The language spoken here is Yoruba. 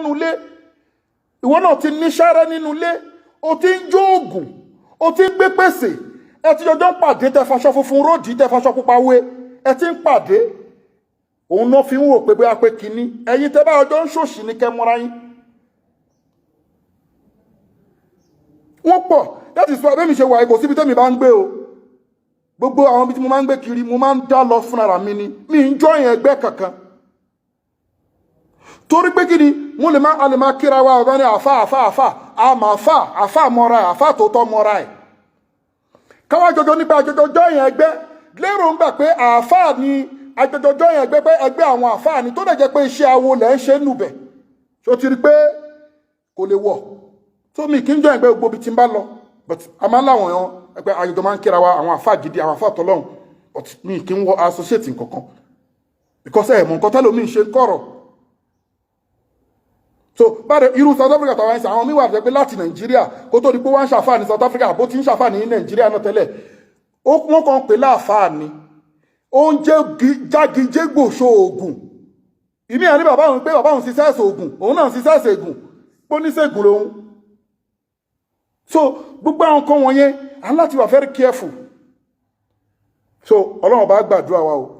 nínú ilé ìwọ náà ti ní ṣẹ́rẹ́ nínú ilé o ti ń jó oògùn o ti ń gbé pèsè ẹ ti jọjọ́ ń pàdé tẹ faṣọ funfun róòdì tẹ faṣọ pupa wé ẹ ti ń pàdé òun náà fi ń wò pé bóyá pé kínní ẹ̀yin tẹ́ bá ọjọ́ ń ṣòṣì ní kẹ́mọ́ra yín wọ́n pọ̀ that is why bẹ́mi ṣe wà kò síbi tẹ́mi bá ń gbé o gbogbo àwọn ibi tí mo máa ń gbé kiri mo máa ń dá lọ fúnra mi ni mi ń jọ yẹn ẹgbẹ́ kankan torí pé kí ni mo lè máa kíra wa ọ̀gá ní àfà mọ́ra ẹ̀ àfà tó tọ́ mọ́ra ẹ̀ káwá jọjọ nípa àjọjọjọ́ yẹn ẹgbẹ́ lérò ń gbà pé àfà ni àjọjọjọ́ yẹn ẹgbẹ́ pé ẹgbẹ́ àwọn àfà ni tó dẹ̀ jẹ́ pé iṣẹ́ awo lẹ̀ ń ṣe nùbẹ̀ tó ti rí pé kò lè wọ̀ tó mi kí ń jọ ẹgbẹ́ gbogbo ibi tí ń bá lọ but a máa ń láwọn èèyàn ẹgbẹ́ àjọjọ máa ń kíra wa àwọn àfà gidi àwọn àfà tọ́lọ́hún but mi kí ń wọ associate nǹkankan because ẹ̀ mọ̀ nǹkan tẹ́lómi ṣe ń kọ̀rọ̀ so báre irú South Africa tàwọn ẹ̀sìn àwọn míwà pé láti Nàìjíríà kó tó di pé wọ́n ń ṣàfà ní South Africa bó ti ń ṣàfà ní Nàìjíríà náà tẹ́lẹ̀ wọ́n kàn pè láàfà ni ó ń jẹ́ jágijégbò ṣoògùn ìmí àní bàbá òun pé bàbá òun ṣiṣẹ́ ṣoògùn òun náà ṣiṣẹ́ ṣègùn pó ní ṣègùn lòun so gbogbo àwọn kan wọ̀nyẹn à ń láti wà very careful so Ọlọ́run bá gbàdúrà wa o